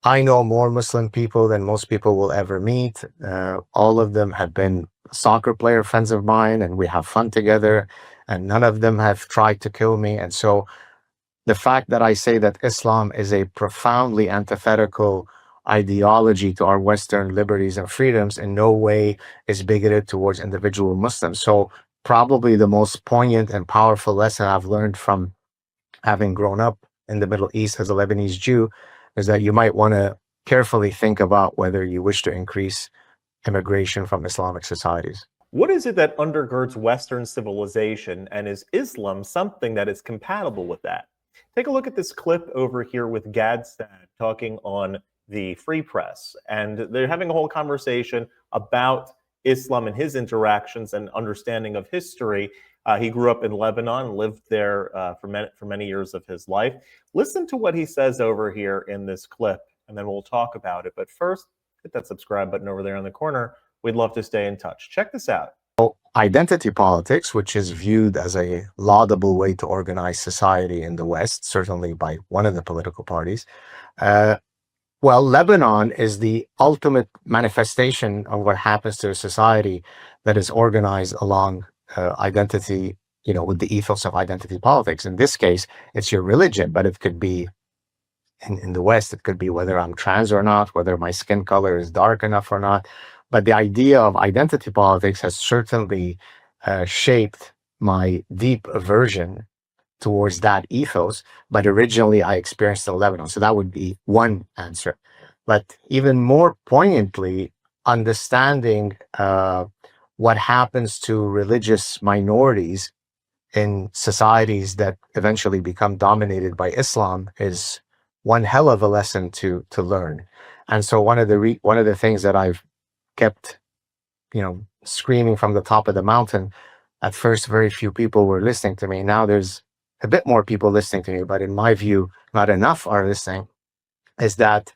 I know more Muslim people than most people will ever meet. All of them have been soccer player friends of mine, and we have fun together, and none of them have tried to kill me. And so the fact that I say that Islam is a profoundly antithetical ideology to our Western liberties and freedoms in no way is bigoted towards individual Muslims. So probably the most poignant and powerful lesson I've learned from having grown up in the Middle East as a Lebanese Jew is that you might want to carefully think about whether you wish to increase immigration from Islamic societies. What is it that undergirds Western civilization, and is Islam something that is compatible with that? Take a look at this clip over here with Gad Saad talking on the Free Press, and they're having a whole conversation about Islam and his interactions and understanding of history. He grew up in Lebanon, lived there for many years of his life. Listen to what he says over here in this clip, and then we'll talk about it. But first, hit that subscribe button over there in the corner. We'd love to stay in touch. Check this out. Identity politics, which is viewed as a laudable way to organize society in the West, certainly by one of the political parties. Well, Lebanon is the ultimate manifestation of what happens to a society that is organized along identity, with the ethos of identity politics. In this case, it's your religion, but it could be in the West, it could be whether I'm trans or not, whether my skin color is dark enough or not. But the idea of identity politics has certainly shaped my deep aversion towards that ethos. But originally, I experienced it in Lebanon. So that would be one answer. But even more poignantly, understanding what happens to religious minorities in societies that eventually become dominated by Islam is one hell of a lesson to learn. And so one of the things that I've kept, screaming from the top of the mountain. At first, very few people were listening to me. Now there's a bit more people listening to me, but in my view, not enough are listening, is that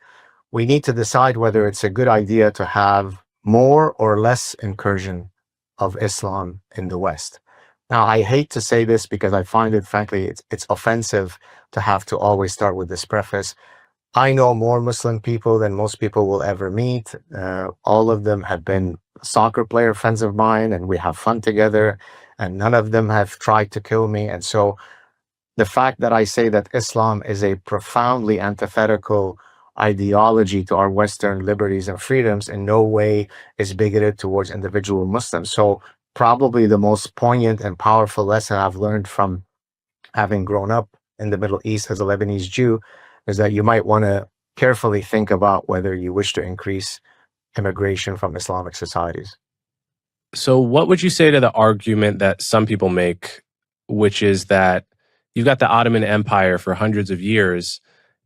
we need to decide whether it's a good idea to have more or less incursion of Islam in the West. Now, I hate to say this because I find it, frankly, it's offensive to have to always start with this preface. I know more Muslim people than most people will ever meet. All of them have been soccer player friends of mine, and we have fun together, and none of them have tried to kill me. And so the fact that I say that Islam is a profoundly antithetical ideology to our Western liberties and freedoms in no way is bigoted towards individual Muslims. So probably the most poignant and powerful lesson I've learned from having grown up in the Middle East as a Lebanese Jew is that you might want to carefully think about whether you wish to increase immigration from Islamic societies. So what would you say to the argument that some people make, which is that you've got the Ottoman Empire for hundreds of years,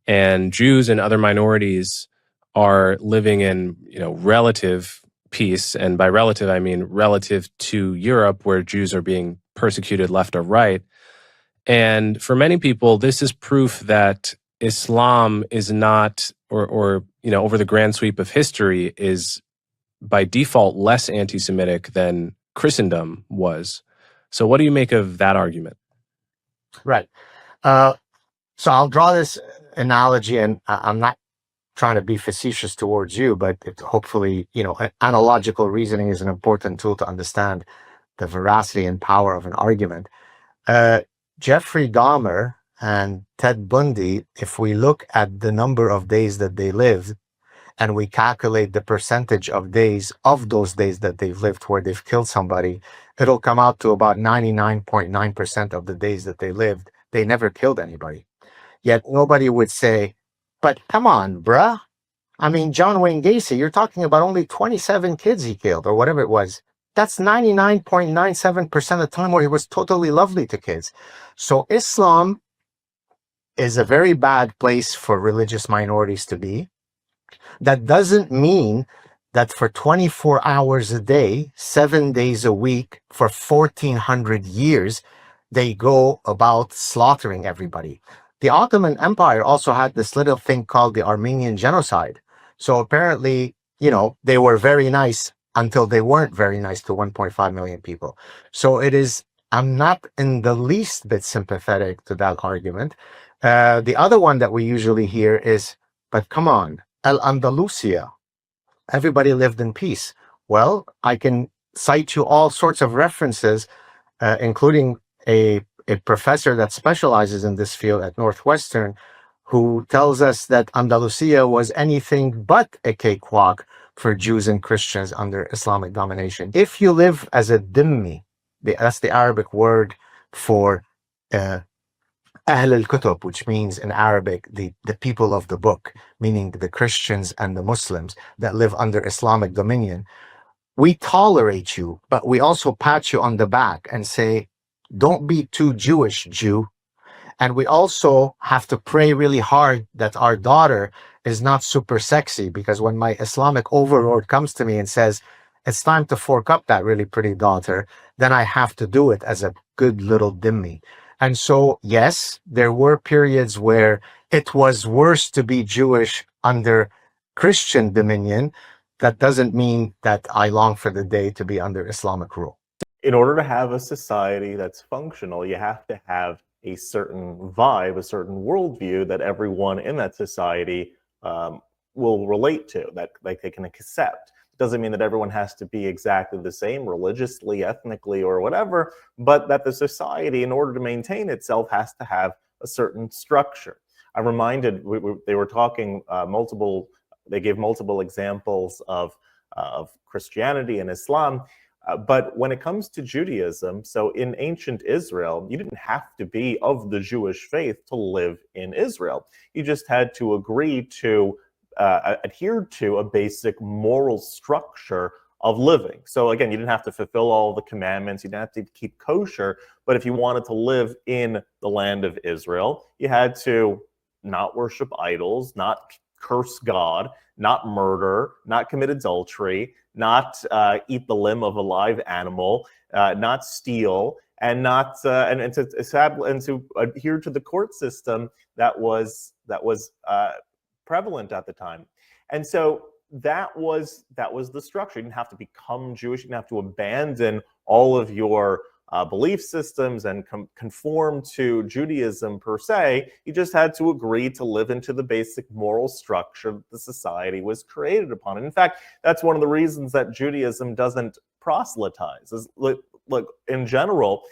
and Jews and other minorities are living in, relative peace, and by relative I mean relative to Europe, where Jews are being persecuted left or right. And for many people, this is proof that Islam is not, or over the grand sweep of history, is by default less anti-Semitic than Christendom was. So what do you make of that argument? Right. So I'll draw this analogy, and I'm not trying to be facetious towards you, but hopefully, analogical reasoning is an important tool to understand the veracity and power of an argument. Jeffrey Dahmer and Ted Bundy, if we look at the number of days that they lived, and we calculate the percentage of days of those days that they've lived where they've killed somebody, it'll come out to about 99.9% of the days that they lived, they never killed anybody. Yet nobody would say, but come on, bruh. I mean, John Wayne Gacy, you're talking about only 27 kids he killed, or whatever it was. That's 99.97% of the time where he was totally lovely to kids. So Islam is a very bad place for religious minorities to be. That doesn't mean that for 24 hours a day, 7 days a week, for 1400 years, they go about slaughtering everybody. The Ottoman Empire also had this little thing called the Armenian Genocide. So apparently, they were very nice until they weren't very nice to 1.5 million people. So I'm not in the least bit sympathetic to that argument. The other one that we usually hear is, but come on, Al-Andalusia, everybody lived in peace. Well, I can cite you all sorts of references, including a professor that specializes in this field at Northwestern, who tells us that Andalusia was anything but a cakewalk for Jews and Christians under Islamic domination. If you live as a Dhimmi, that's the Arabic word for uh, Ahl al-Kutub, which means in Arabic, the people of the book, meaning the Christians and the Muslims that live under Islamic dominion. We tolerate you, but we also pat you on the back and say, don't be too Jewish, Jew. And we also have to pray really hard that our daughter is not super sexy, because when my Islamic overlord comes to me and says, it's time to fork up that really pretty daughter, then I have to do it as a good little dhimmi. And so, yes, there were periods where it was worse to be Jewish under Christian dominion. That doesn't mean that I long for the day to be under Islamic rule. In order to have a society that's functional, you have to have a certain vibe, a certain worldview that everyone in that society will relate to, that like they can accept. It doesn't mean that everyone has to be exactly the same religiously, ethnically, or whatever, but that the society, in order to maintain itself, has to have a certain structure. I'm reminded, they were talking they gave multiple examples of Christianity and Islam. But when it comes to Judaism, so in ancient Israel, you didn't have to be of the Jewish faith to live in Israel. You just had to agree to adhere to a basic moral structure of living. So again, you didn't have to fulfill all the commandments, you didn't have to keep kosher, but if you wanted to live in the land of Israel, you had to not worship idols, not curse God, not murder, not commit adultery, not eat the limb of a live animal, not steal, and not to adhere to the court system that was prevalent at the time. And so that was the structure. You didn't have to become Jewish. You didn't have to abandon all of your belief systems and conform to Judaism per se. You just had to agree to live into the basic moral structure that the society was created upon. And in fact, that's one of the reasons that Judaism doesn't proselytize. Look, in general,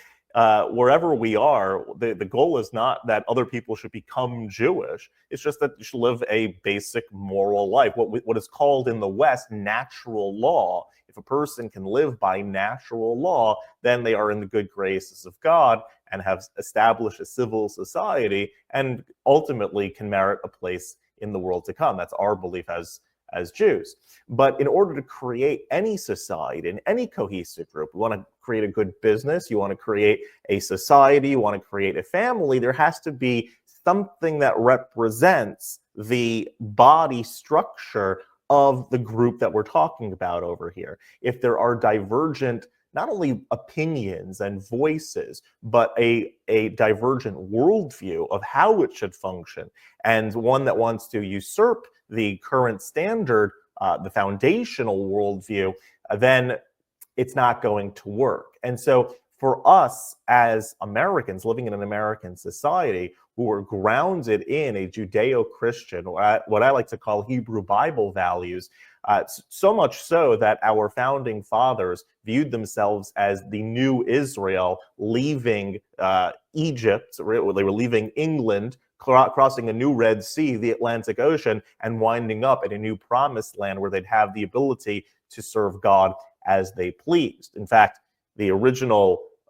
wherever we are, the goal is not that other people should become Jewish. It's just that you should live a basic moral life. What is called in the West natural law. If a person can live by natural law, then they are in the good graces of God and have established a civil society and ultimately can merit a place in the world to come. That's our belief as Jews. But in order to create any society and any cohesive group, we want to create a good business, you want to create a society, you want to create a family, there has to be something that represents the body structure of the group that we're talking about over here. If there are divergent, not only opinions and voices, but a divergent worldview of how it should function, and one that wants to usurp the current standard, the foundational worldview, then it's not going to work. And so for us as Americans living in an American society who are grounded in a Judeo-Christian, what I like to call Hebrew Bible values, so much so that our founding fathers viewed themselves as the new Israel leaving Egypt. They were leaving England, crossing a new Red Sea, the Atlantic Ocean, and winding up in a new promised land where they'd have the ability to serve God as they pleased. In fact,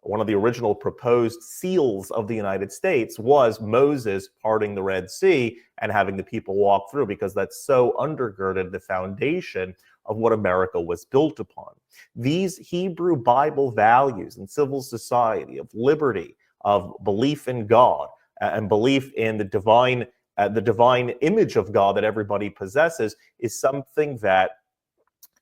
one of the original proposed seals of the United States was Moses parting the Red Sea and having the people walk through, because that's so undergirded the foundation of what America was built upon. These Hebrew Bible values in civil society, of liberty, of belief in God, and belief in the divine image of God that everybody possesses, is something that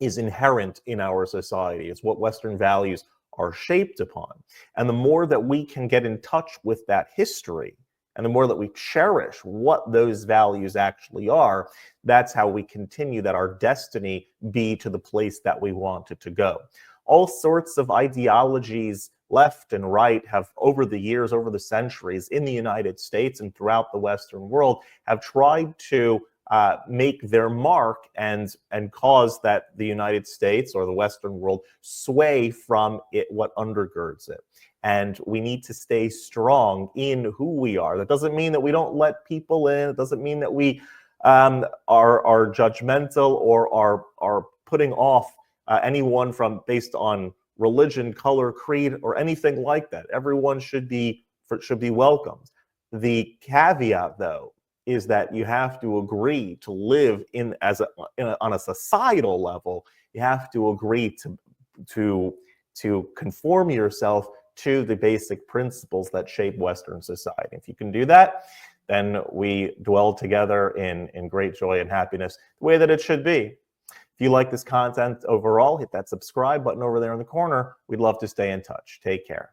is inherent in our society. It's what Western values are shaped upon. And the more that we can get in touch with that history, and the more that we cherish what those values actually are, that's how we continue that our destiny be to the place that we want it to go. All sorts of ideologies, left and right, have over the years, over the centuries, in the United States and throughout the Western world, have tried to make their mark and cause that the United States or the Western world sway from it, what undergirds it. And we need to stay strong in who we are. That doesn't mean that we don't let people in. It doesn't mean that we are judgmental or are putting off anyone from based on religion, color, creed, or anything like that. Everyone should be welcomed. The caveat, though, is that you have to agree to live on a societal level. You have to agree to conform yourself to the basic principles that shape Western society. If you can do that, then we dwell together in great joy and happiness, the way that it should be. If you like this content overall, hit that subscribe button over there in the corner. We'd love to stay in touch. Take care.